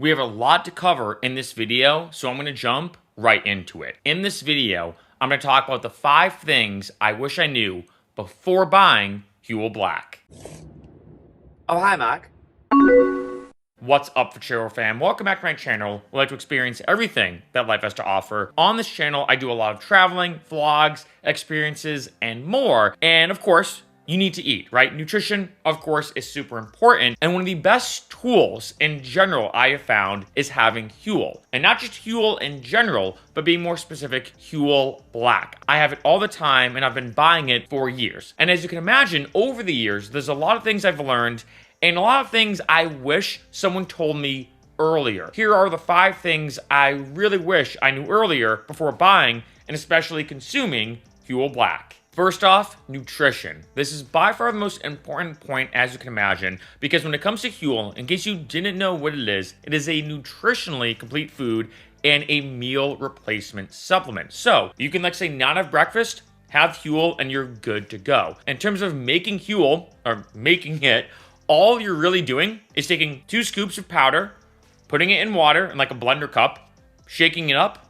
We have a lot to cover in this video, so I'm going to jump right into it. In this video, I'm going to talk about the 5 things I wish I knew before buying Huel Black. Oh, hi, Mark. What's up, Freccero fam? Welcome back to my channel. I like to experience everything that life has to offer. On this channel, I do a lot of traveling, vlogs, experiences, and more. And of course, you need to eat, right? Nutrition, of course, is super important. And one of the best tools in general I have found is having Huel. And not just Huel in general, but being more specific, Huel Black. I have it all the time and I've been buying it for years. And as you can imagine, over the years, there's a lot of things I've learned and a lot of things I wish someone told me earlier. Here are the 5 things I really wish I knew earlier before buying and especially consuming Huel Black. First off, nutrition. This is by far the most important point, as you can imagine, because when it comes to Huel, in case you didn't know what it is a nutritionally complete food and a meal replacement supplement. So you can, let's say, not have breakfast, have Huel, and you're good to go. In terms of making Huel, or making it, all you're really doing is taking 2 scoops of powder, putting it in water in like a blender cup, shaking it up,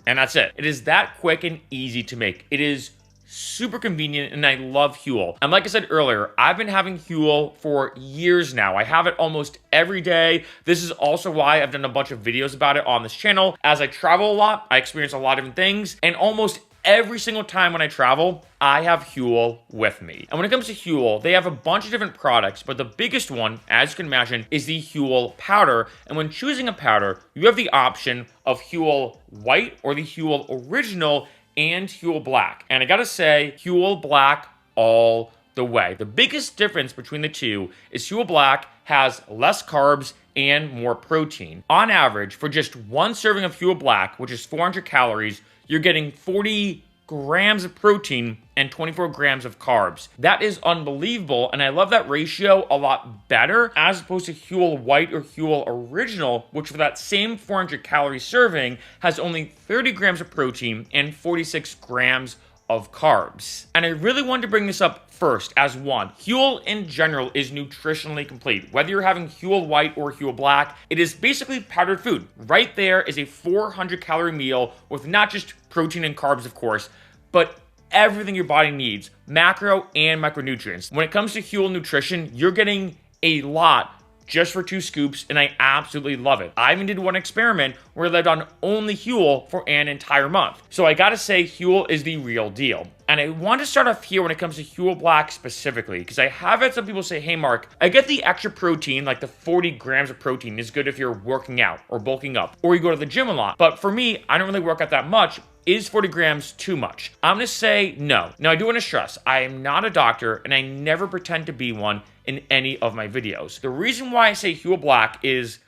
and that's it. It is that quick and easy to make. It is super convenient, and I love Huel. And like I said earlier, I've been having Huel for years now. I have it almost every day. This is also why I've done a bunch of videos about it on this channel. As I travel a lot, I experience a lot of different things, and almost every single time when I travel, I have Huel with me. And when it comes to Huel, they have a bunch of different products, but the biggest one, as you can imagine, is the Huel Powder. And when choosing a powder, you have the option of Huel White or the Huel Original and Huel Black. And I gotta say, Huel Black all the way. The biggest difference between the two is Huel Black has less carbs and more protein. On average, for just 1 serving of Huel Black, which is 400 calories, you're getting 40 grams of protein and 24 grams of carbs. That is unbelievable, and I love that ratio a lot better as opposed to Huel White or Huel Original, which for that same 400 calorie serving has only 30 grams of protein and 46 grams of carbs. And I really wanted to bring this up first as one. Huel in general is nutritionally complete. Whether you're having Huel White or Huel Black, it is basically powdered food. Right there is a 400 calorie meal with not just protein and carbs, of course, but everything your body needs, macro and micronutrients. When it comes to Huel Nutrition, you're getting a lot just for 2 scoops, and I absolutely love it. I even did one experiment where I lived on only Huel for an entire month. So I gotta say, Huel is the real deal. And I want to start off here when it comes to Huel Black specifically, because I have had some people say, hey Mark, I get the extra protein, like the 40 grams of protein is good if you're working out or bulking up, or you go to the gym a lot. But for me, I don't really work out that much. Is 40 grams too much? I'm gonna say no. Now, I do want to stress, I am not a doctor, and I never pretend to be one in any of my videos. The reason why I say Huel Black is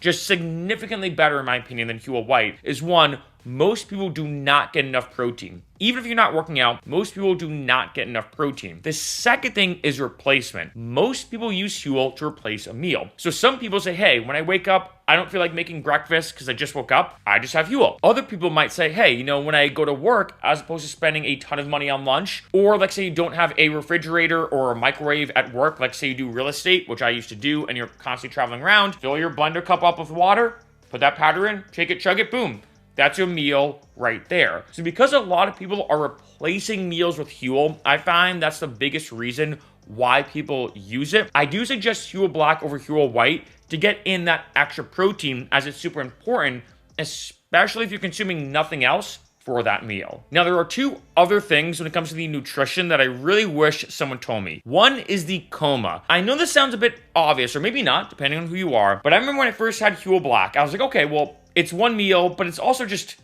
just significantly better, in my opinion, than Huel White is one, most people do not get enough protein. Even if you're not working out, most people do not get enough protein. The second thing is replacement. Most people use Huel to replace a meal. So some people say, hey, when I wake up, I don't feel like making breakfast because I just woke up, I just have Huel. Other people might say, hey, you know, when I go to work, as opposed to spending a ton of money on lunch, or like say you don't have a refrigerator or a microwave at work, like say you do real estate, which I used to do, and you're constantly traveling around, fill your blender cup up with water, put that powder in, shake it, chug it, boom. That's your meal right there. So because a lot of people are replacing meals with Huel, I find that's the biggest reason why people use it. I do suggest Huel Black over Huel White to get in that extra protein, as it's super important, especially if you're consuming nothing else for that meal. Now, there are 2 other things when it comes to the nutrition that I really wish someone told me. One is the coma. I know this sounds a bit obvious, or maybe not, depending on who you are, but I remember when I first had Huel Black, I was like, okay, well, it's one meal, but it's also just,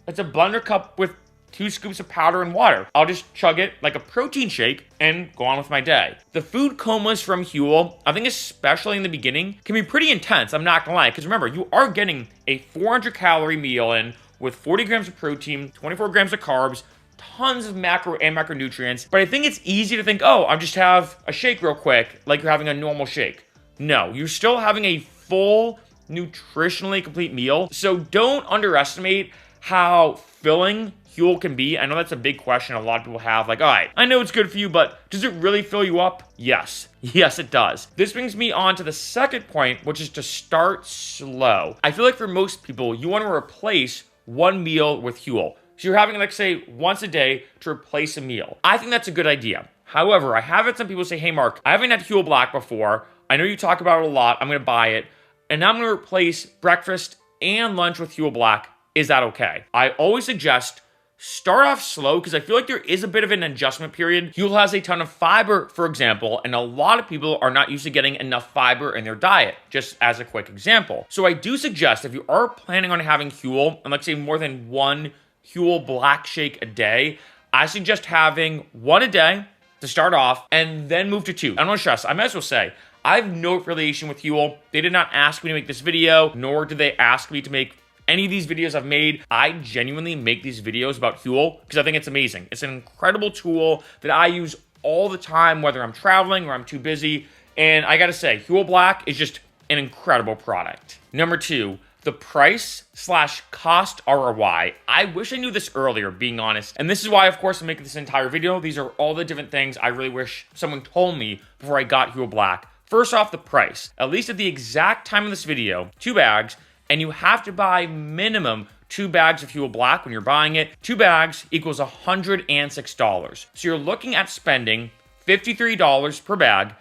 it's a blender cup with 2 scoops of powder and water. I'll just chug it like a protein shake and go on with my day. The food comas from Huel, I think especially in the beginning, can be pretty intense, I'm not gonna lie, because remember, you are getting a 400 calorie meal in with 40 grams of protein, 24 grams of carbs, tons of macro and micronutrients, but I think it's easy to think, oh, I'll just have a shake real quick, like you're having a normal shake. No, you're still having a full, nutritionally complete meal, so don't underestimate how filling Huel can be? I know that's a big question a lot of people have. Like, all right, I know it's good for you, but does it really fill you up? Yes. Yes, it does. This brings me on to the second point, which is to start slow. I feel like for most people, you want to replace one meal with Huel. So you're having, like, say, once a day to replace a meal. I think that's a good idea. However, I have had some people say, hey, Mark, I haven't had Huel Black before. I know you talk about it a lot. I'm going to buy it. And now I'm going to replace breakfast and lunch with Huel Black. Is that okay? I always suggest start off slow because I feel like there is a bit of an adjustment period. Huel has a ton of fiber, for example, and a lot of people are not used to getting enough fiber in their diet, just as a quick example. So I do suggest if you are planning on having Huel, and let's say more than one Huel Black shake a day, I suggest having one a day to start off and then move to two. I don't want to stress, I might as well say, I have no affiliation with Huel. They did not ask me to make this video, nor did they ask me to make any of these videos I've made. I genuinely make these videos about Huel because I think it's amazing. It's an incredible tool that I use all the time, whether I'm traveling or I'm too busy. And I gotta say, Huel Black is just an incredible product. Number two, the price/cost ROI. I wish I knew this earlier, being honest. And this is why, of course, I'm making this entire video. These are all the different things I really wish someone told me before I got Huel Black. First off, the price. At least at the exact time of this video, 2 bags, and you have to buy minimum 2 bags of Huel Black when you're buying it. 2 bags equals $106. So you're looking at spending $53 per bag.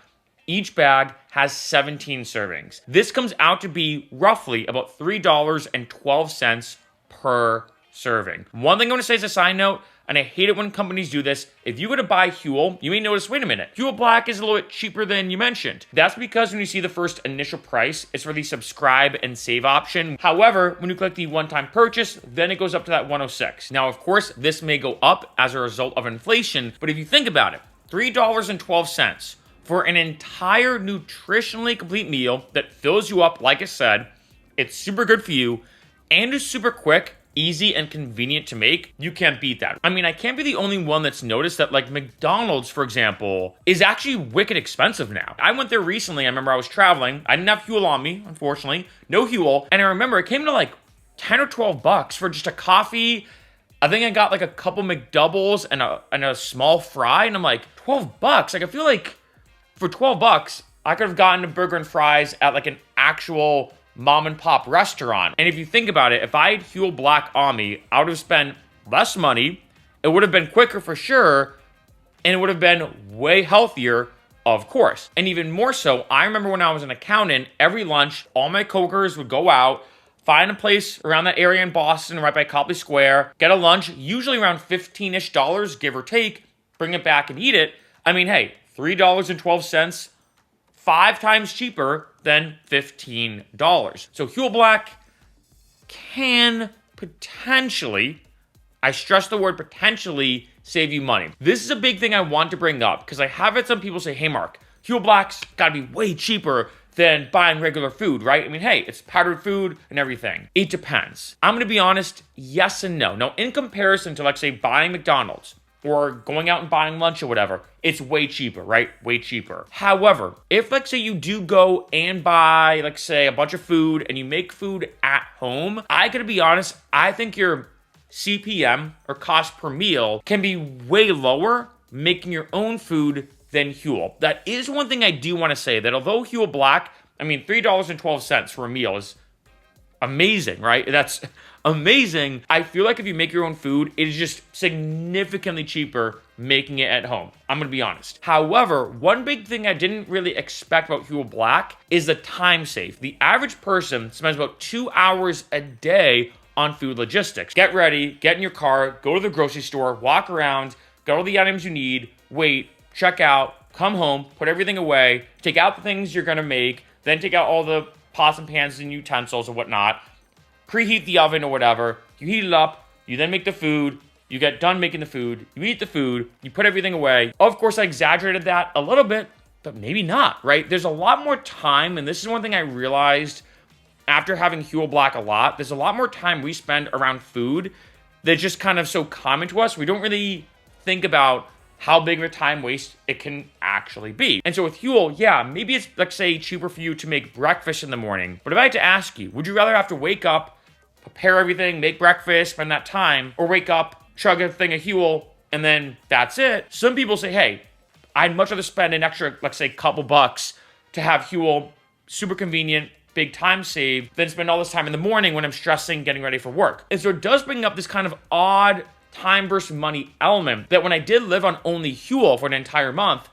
Each bag has 17 servings. This comes out to be roughly about $3.12 per serving. One thing I want to say as a side note, and I hate it when companies do this, if you go to buy Huel, you may notice, wait a minute, Huel Black is a little bit cheaper than you mentioned. That's because when you see the first initial price, it's for the subscribe and save option. However, when you click the one-time purchase, then it goes up to that 106. Now, of course, this may go up as a result of inflation, but if you think about it, $3.12 for an entire nutritionally complete meal that fills you up, like I said, it's super good for you, and is super quick, easy, and convenient to make. You can't beat that. I mean, I can't be the only one that's noticed that, like, McDonald's, for example, is actually wicked expensive now. I went there recently. I remember I was traveling. I didn't have Huel on me, unfortunately. No Huel. And I remember it came to like 10 or 12 bucks for just a coffee. I think I got like a couple McDoubles and a small fry. And I'm like, 12 bucks? Like, I feel like for 12 bucks, I could have gotten a burger and fries at like an actual mom and pop restaurant. And if you think about it, if I had Huel Black on me, I would have spent less money. It would have been quicker for sure. And it would have been way healthier, of course. And even more so, I remember when I was an accountant, every lunch, all my coworkers would go out, find a place around that area in Boston, right by Copley Square, get a lunch, usually around $15-ish, give or take, bring it back and eat it. I mean, hey, $3.12, 5 times cheaper than $15. So Huel Black can potentially, I stress the word potentially, save you money. This is a big thing I want to bring up because I have had some people say, hey Mark, Huel Black's gotta be way cheaper than buying regular food, right? I mean, hey, it's powdered food and everything. It depends. I'm gonna be honest, yes and no. Now, in comparison to, like, say, buying McDonald's or going out and buying lunch or whatever, it's way cheaper, right? Way cheaper. However, if, like, say, you do go and buy, like, say, a bunch of food and you make food at home, I gotta be honest, I think your CPM, or cost per meal, can be way lower making your own food than Huel. That is one thing I do want to say, that although Huel Black, I mean, $3.12 for a meal is amazing, right? That's amazing. I feel like if you make your own food, it is just significantly cheaper making it at home. I'm gonna be honest. However, one big thing I didn't really expect about Huel Black is the time save. The average person spends about 2 hours a day on food logistics. Get ready, get in your car, go to the grocery store, walk around, get all the items you need, wait, check out, come home, put everything away, take out the things you're gonna make, then take out all the pots and pans and utensils and whatnot, preheat the oven or whatever, you heat it up, you then make the food, you get done making the food, you eat the food, you put everything away. Of course, I exaggerated that a little bit, but maybe not, right? There's a lot more time, and this is one thing I realized after having Huel Black a lot. There's a lot more time we spend around food that's just kind of so common to us. We don't really think about how big of a time waste it can actually be. And so with Huel, yeah, maybe it's, let's say, cheaper for you to make breakfast in the morning. But if I had to ask you, would you rather have to wake up, prepare everything, make breakfast, spend that time, or wake up, chug a thing of Huel, and then that's it. Some people say, hey, I'd much rather spend an extra, let's say, couple bucks to have Huel, super convenient, big time save, than spend all this time in the morning when I'm stressing, getting ready for work. And so it does bring up this kind of odd time versus money element that when I did live on only Huel for an entire month,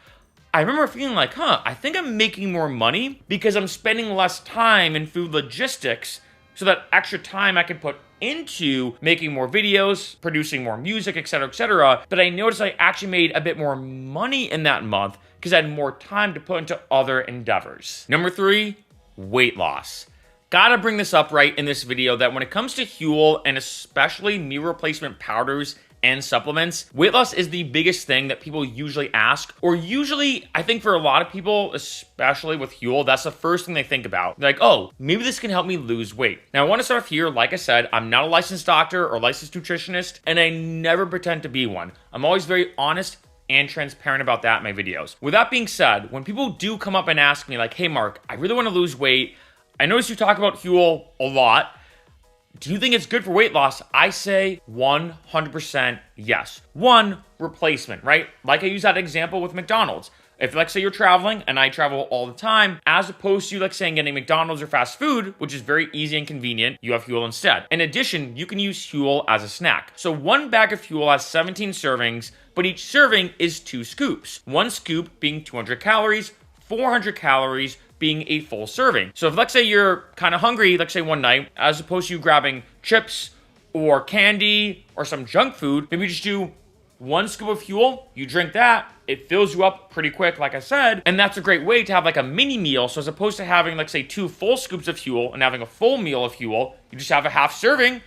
I remember feeling like, I think I'm making more money because I'm spending less time in food logistics, so that extra time I can put into making more videos, producing more music, etc., that I noticed I actually made a bit more money in that month because I had more time to put into other endeavors. Number 3, weight loss. Gotta bring this up right in this video that when it comes to Huel and especially meal replacement powders and supplements, weight loss is the biggest thing that people usually ask, or usually, I think for a lot of people, especially with Huel, that's the first thing they think about. They're like, oh, maybe this can help me lose weight. Now, I want to start off here, like I said, I'm not a licensed doctor or licensed nutritionist, and I never pretend to be one. I'm always very honest and transparent about that in my videos. With that being said, when people do come up and ask me like, hey Mark, I really want to lose weight, I notice you talk about Huel a lot, do you think it's good for weight loss? I say 100% yes. One, replacement, right? Like I use that example with McDonald's. If, like, say you're traveling, and I travel all the time, as opposed to, like, saying getting McDonald's or fast food, which is very easy and convenient, you have Huel instead. In addition, you can use Huel as a snack. So one bag of Huel has 17 servings, but each serving is 2 scoops. One scoop being 200 calories, 400 calories, being a full serving. So if, let's say you're kind of hungry, let's say one night, as opposed to you grabbing chips or candy or some junk food, maybe just do 1 scoop of Huel, you drink that, it fills you up pretty quick, like I said, and that's a great way to have like a mini meal. So as opposed to having, like, say 2 full scoops of Huel and having a full meal of Huel, you just have a half serving,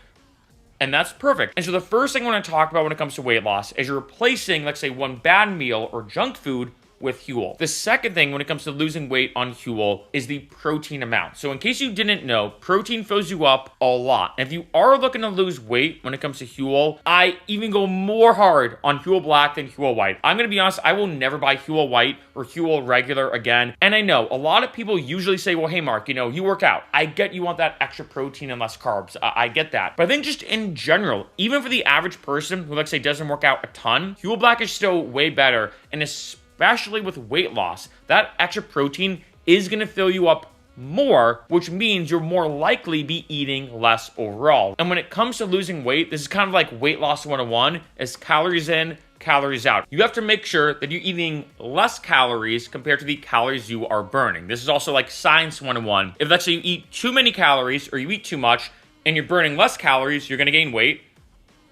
and that's perfect. And so the first thing I want to talk about when it comes to weight loss is you're replacing, let's say, one bad meal or junk food with Huel. The second thing when it comes to losing weight on Huel is the protein amount. So in case you didn't know, protein fills you up a lot. And if you are looking to lose weight when it comes to Huel, I even go more hard on Huel Black than Huel White. I'm gonna be honest, I will never buy Huel White or Huel Regular again. And I know a lot of people usually say, well, hey Mark, you work out. I get you want that extra protein and less carbs. I get that. But I think just in general, even for the average person who, let's say, doesn't work out a ton, Huel Black is still way better, and especially with weight loss, that extra protein is going to fill you up more, which means you're more likely be eating less overall. And when it comes to losing weight, this is kind of like weight loss 101, is calories in, calories out. You have to make sure that you're eating less calories compared to the calories you are burning. This is also like science 101. If, let's say, you eat too many calories or you eat too much and you're burning less calories, you're going to gain weight.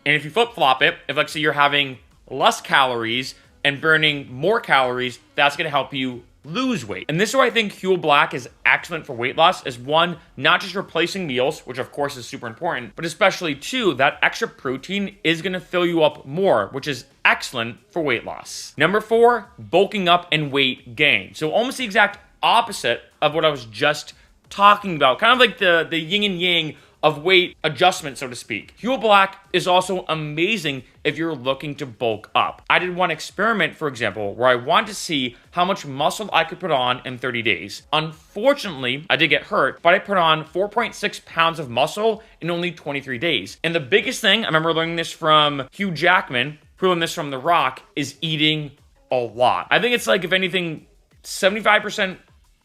And if you flip-flop it, if, let's say, you're having less calories and burning more calories, that's going to help you lose weight. And this is why I think Huel Black is excellent for weight loss, is one, not just replacing meals, which of course is super important, but especially two, that extra protein is going to fill you up more, which is excellent for weight loss. Number 4, bulking up and weight gain. So almost the exact opposite of what I was just talking about, kind of like the yin and yang of weight adjustment, so to speak. Huel Black is also amazing if you're looking to bulk up. I did one experiment, for example, where I wanted to see how much muscle I could put on in 30 days. Unfortunately, I did get hurt, but I put on 4.6 pounds of muscle in only 23 days. And the biggest thing, I remember learning this from Hugh Jackman, who learned this from The Rock, is eating a lot. I think it's like, if anything, 75%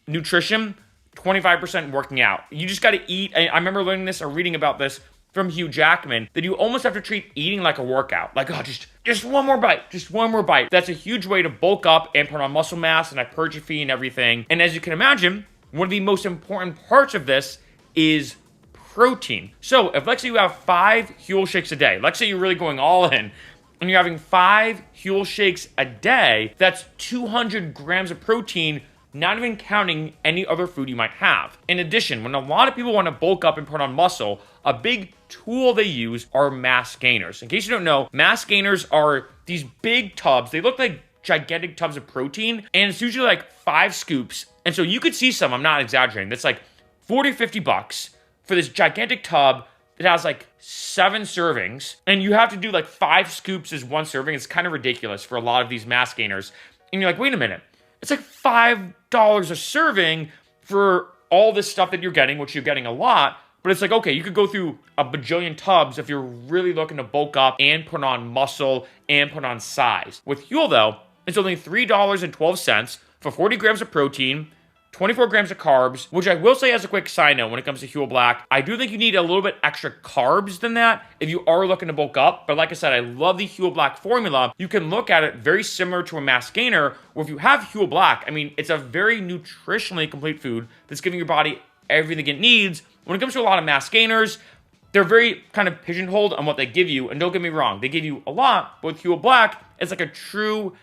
nutrition, 25% working out. You just got to eat. I remember learning this or reading about this from Hugh Jackman, that you almost have to treat eating like a workout. Like, oh, just one more bite, just one more bite. That's a huge way to bulk up and put on muscle mass and hypertrophy and everything. And as you can imagine, one of the most important parts of this is protein. So if, let's say, you have 5 Huel shakes a day, let's say you're really going all in, and you're having 5 Huel shakes a day, that's 200 grams of protein, not even counting any other food you might have. In addition, when a lot of people want to bulk up and put on muscle, a big tool they use are mass gainers. In case you don't know, mass gainers are these big tubs. They look like gigantic tubs of protein, and it's usually like 5 scoops. And so you could see some, I'm not exaggerating, that's like 40, 50 bucks for this gigantic tub that has like 7 servings, and you have to do like 5 scoops as 1 serving. It's kind of ridiculous for a lot of these mass gainers. And you're like, wait a minute, it's like $5 a serving for all this stuff that you're getting, which you're getting a lot, But it's like, okay, you could go through a bajillion tubs if you're really looking to bulk up and put on muscle and put on size. With Huel, though, it's only $3.12 for 40 grams of protein, 24 grams of carbs, which I will say as a quick side note when it comes to Huel Black, I do think you need a little bit extra carbs than that if you are looking to bulk up. But like I said, I love the Huel Black formula. You can look at it very similar to a mass gainer, where if you have Huel Black, I mean, it's a very nutritionally complete food that's giving your body everything it needs. When it comes to a lot of mass gainers, they're very kind of pigeonholed on what they give you. And don't get me wrong, they give you a lot, but with Huel Black, it's like a true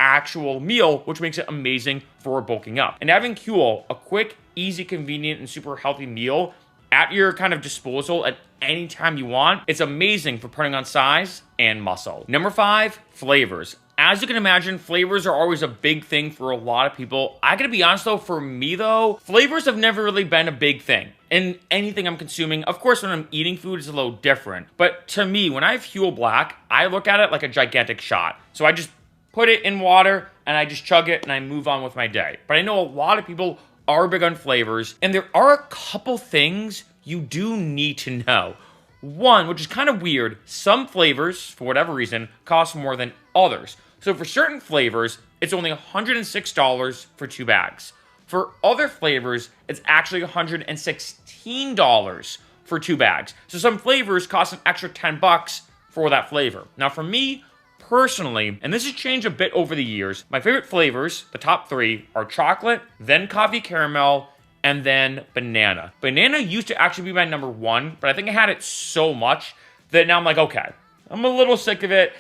actual meal, which makes it amazing for bulking up. And having Huel, a quick, easy, convenient, and super healthy meal at your kind of disposal at any time you want, it's amazing for putting on size and muscle. Number 5, flavors. As you can imagine, flavors are always a big thing for a lot of people. I gotta be honest though, for me though, flavors have never really been a big thing in anything I'm consuming. Of course, when I'm eating food, it's a little different. But to me, when I have Huel Black, I look at it like a gigantic shot. So I just put it in water and I just chug it and I move on with my day. But I know a lot of people are big on flavors, and there are a couple things you do need to know. One, which is kind of weird, some flavors, for whatever reason, cost more than others. So for certain flavors, it's only $106 for 2 bags. For other flavors, it's actually $116 for 2 bags. So some flavors cost an extra 10 bucks for that flavor. Now for me, personally, and this has changed a bit over the years, my favorite flavors, the top 3, are chocolate, then coffee caramel, and then banana. Banana used to actually be my number 1, but I think I had it so much that now I'm like, okay, I'm a little sick of it.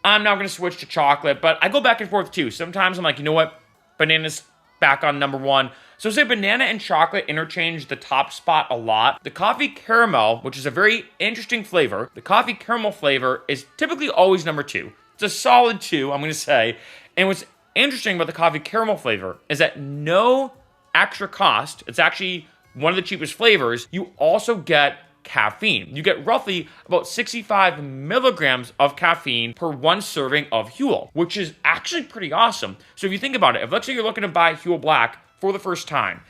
I'm now going to switch to chocolate, but I go back and forth too. Sometimes I'm like, you know what? Banana's back on number 1. So say banana and chocolate interchange the top spot a lot. The coffee caramel, which is a very interesting flavor, the coffee caramel flavor is typically always number 2. It's a solid 2, I'm going to say. And what's interesting about the coffee caramel flavor is that no extra cost, it's actually one of the cheapest flavors, you also get caffeine. You get roughly about 65 milligrams of caffeine per 1 serving of Huel, which is actually pretty awesome. So if you think about it, if let's say you're looking to buy Huel Black for the first time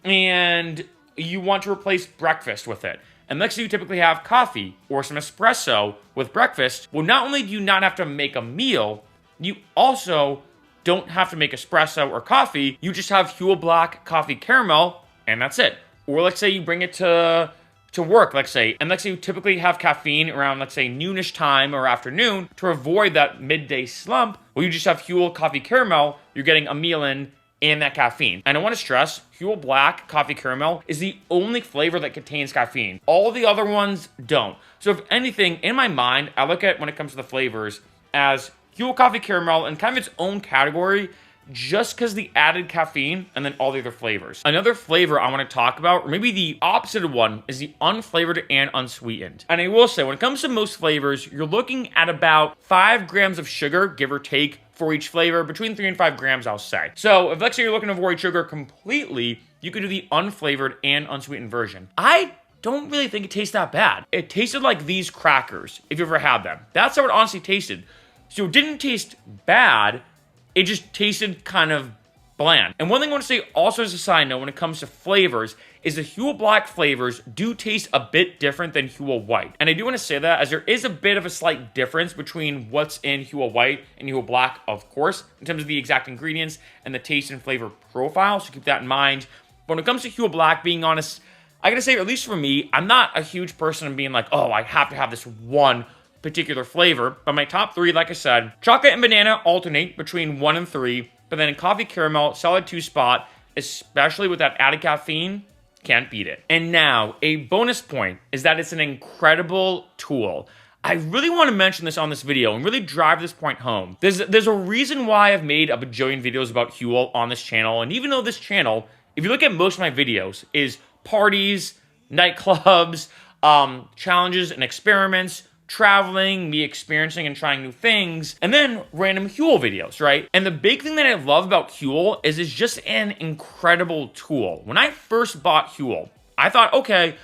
and you want to replace breakfast with it, and let's say you typically have coffee or some espresso with breakfast, well, not only do you not have to make a meal, you also don't have to make espresso or coffee. You just have Huel Black coffee caramel, and that's it. Or let's say you bring it to work, let's say, and let's say you typically have caffeine around, let's say, noonish time or afternoon to avoid that midday slump. Well, you just have Huel coffee caramel, you're getting a meal in and that caffeine. And I want to stress, Huel Black coffee caramel is the only flavor that contains caffeine. All the other ones don't. So if anything, in my mind, I look at when it comes to the flavors as Huel coffee caramel in kind of its own category, just because the added caffeine and then all the other flavors. Another flavor I want to talk about, or maybe the opposite of one, is the unflavored and unsweetened. And I will say, when it comes to most flavors, you're looking at about 5 grams of sugar, give or take, for each flavor, between 3 and 5 grams, I'll say. So if let's say you're looking to avoid sugar completely, you could do the unflavored and unsweetened version. I don't really think it tastes that bad. It tasted like these crackers, if you ever had them. That's how it honestly tasted. So it didn't taste bad, it just tasted kind of bland. And one thing I want to say also as a side note when it comes to flavors is the Huel Black flavors do taste a bit different than Huel White. And I do want to say that as there is a bit of a slight difference between what's in Huel White and Huel Black, of course, in terms of the exact ingredients and the taste and flavor profile, so keep that in mind. But when it comes to Huel Black, being honest, I gotta say, at least for me, I'm not a huge person in being like, oh, I have to have this one particular flavor. But my top 3, like I said, chocolate and banana alternate between 1 and 3, but then in coffee caramel, solid 2 spot, especially with that added caffeine, can't beat it. And now, a bonus point is that it's an incredible tool. I really want to mention this on this video and really drive this point home. There's a reason why I've made a bajillion videos about Huel on this channel, and even though this channel, if you look at most of my videos, is parties, nightclubs, challenges and experiments, traveling, me experiencing and trying new things, and then random Huel videos, right? And the big thing that I love about Huel is it's just an incredible tool. When I first bought Huel, I thought, okay,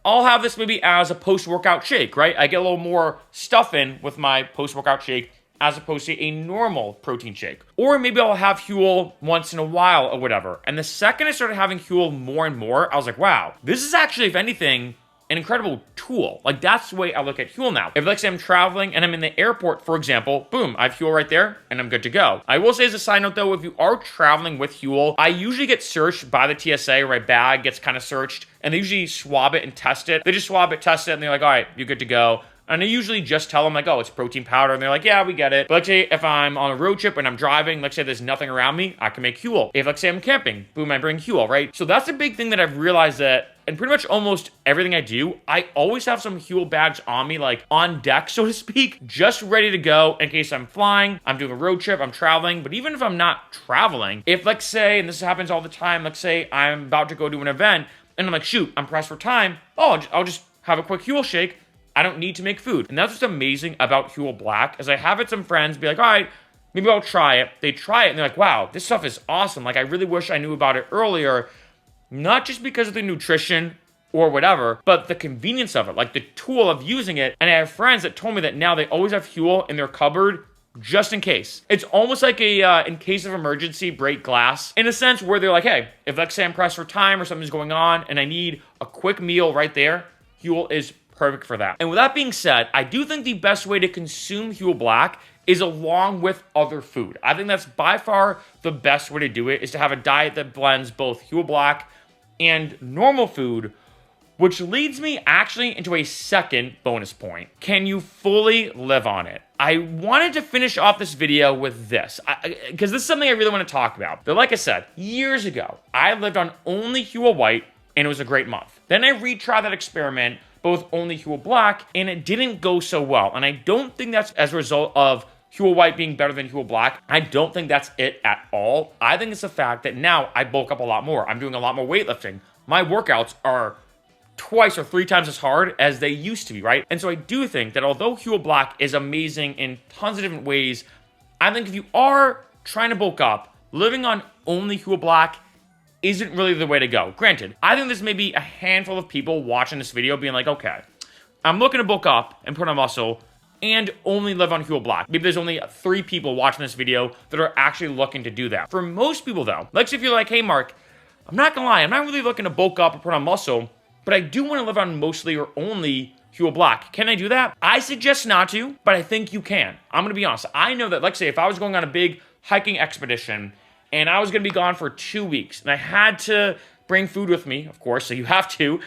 I'll have this maybe as a post-workout shake, right? I get a little more stuff in with my post-workout shake as opposed to a normal protein shake. Or maybe I'll have Huel once in a while or whatever. And the second I started having Huel more and more, I was like, wow, this is actually, if anything, an incredible tool. Like, that's the way I look at Huel now. If, let's say, I'm traveling and I'm in the airport, for example, boom, I have Huel right there and I'm good to go. I will say as a side note though, if you are traveling with Huel, I usually get searched by the TSA, or my bag gets kind of searched, and they usually swab it and test it. They just swab it, test it, and they're like, all right, you're good to go. And I usually just tell them, like, oh, it's protein powder. And they're like, yeah, we get it. But let's say if I'm on a road trip and I'm driving, let's say there's nothing around me, I can make Huel. If, let's say, I'm camping, boom, I bring Huel, right? So that's a big thing that I've realized, that in pretty much almost everything I do, I always have some Huel bags on me, like on deck, so to speak, just ready to go in case I'm flying, I'm doing a road trip, I'm traveling. But even if I'm not traveling, if, let's say, and this happens all the time, let's say I'm about to go to an event and I'm like, shoot, I'm pressed for time. Oh, I'll just have a quick Huel shake. I don't need to make food. And that's what's amazing about Huel Black, is I have had some friends be like, all right, maybe I'll try it. They try it and they're like, wow, this stuff is awesome. Like, I really wish I knew about it earlier, not just because of the nutrition or whatever, but the convenience of it, like the tool of using it. And I have friends that told me that now they always have Huel in their cupboard just in case. It's almost like a, in case of emergency, break glass, in a sense where they're like, hey, if, let's say, I'm pressed for time or something's going on and I need a quick meal right there, Huel is perfect for that. And with that being said, I do think the best way to consume Huel Black is along with other food. I think that's by far the best way to do it, is to have a diet that blends both Huel Black and normal food, which leads me actually into a second bonus point. Can you fully live on it? I wanted to finish off this video with this, because this is something I really want to talk about. But like I said, years ago, I lived on only Huel White, and it was a great month. Then I retried that experiment, both only Huel Black, and it didn't go so well. And I don't think that's as a result of Huel White being better than Huel Black. I don't think that's it at all. I think it's the fact that now I bulk up a lot more. I'm doing a lot more weightlifting. My workouts are twice or three times as hard as they used to be, right? And so I do think that although Huel Black is amazing in tons of different ways, I think if you are trying to bulk up, living on only Huel Black isn't really the way to go. Granted, I think there's maybe a handful of people watching this video being like, okay, I'm looking to bulk up and put on muscle and only live on Huel Black. Maybe there's only 3 people watching this video that are actually looking to do that. For most people though, like if you're like, hey Mark, I'm not gonna lie, I'm not really looking to bulk up or put on muscle, but I do want to live on mostly or only Huel Black. Can I do that? I suggest not to, but I think you can. I'm gonna be honest. I know that, like say, if I was going on a big hiking expedition and I was going to be gone for 2 weeks, and I had to bring food with me, of course, so you have to,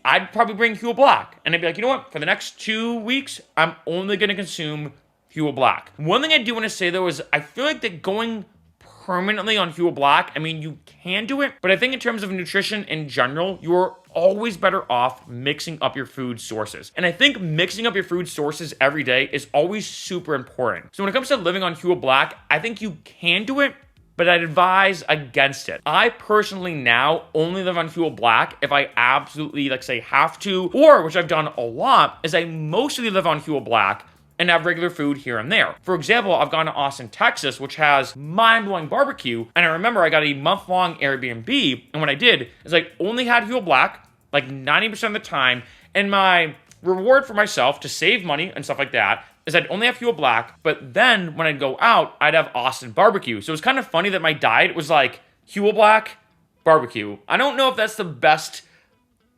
I'd probably bring Huel Black. And I'd be like, you know what? For the next 2 weeks, I'm only going to consume Huel Black. One thing I do want to say, though, is I feel like that going permanently on Huel Black, I mean, you can do it, but I think in terms of nutrition in general, you're always better off mixing up your food sources. And I think mixing up your food sources every day is always super important. So when it comes to living on Huel Black, I think you can do it, but I'd advise against it. I personally now only live on Huel Black if I absolutely, like say, have to, or which I've done a lot, is I mostly live on Huel Black and have regular food here and there. For example, I've gone to Austin, Texas, which has mind-blowing barbecue, and I remember I got a month-long Airbnb, and what I did is I only had Huel Black, like 90% of the time, and my reward for myself to save money and stuff like that is I'd only have Huel Black, but then when I'd go out, I'd have Austin barbecue. So it was kind of funny that my diet was like Huel Black, barbecue. I don't know if that's the best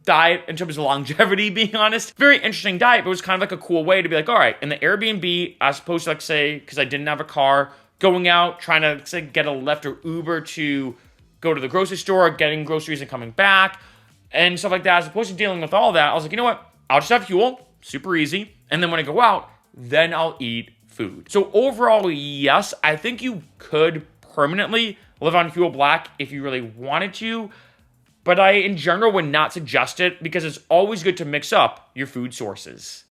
diet in terms of longevity, being honest. Very interesting diet, but it was kind of like a cool way to be like, all right, in the Airbnb, as opposed to, like, say, because I didn't have a car, going out, trying to, say, get a Lyft or Uber to go to the grocery store, getting groceries and coming back, and stuff like that, as opposed to dealing with all that, I was like, you know what? I'll just have Huel, super easy, and then when I go out, then I'll eat food. So overall, yes, I think you could permanently live on Huel Black if you really wanted to, but I, in general, would not suggest it because it's always good to mix up your food sources.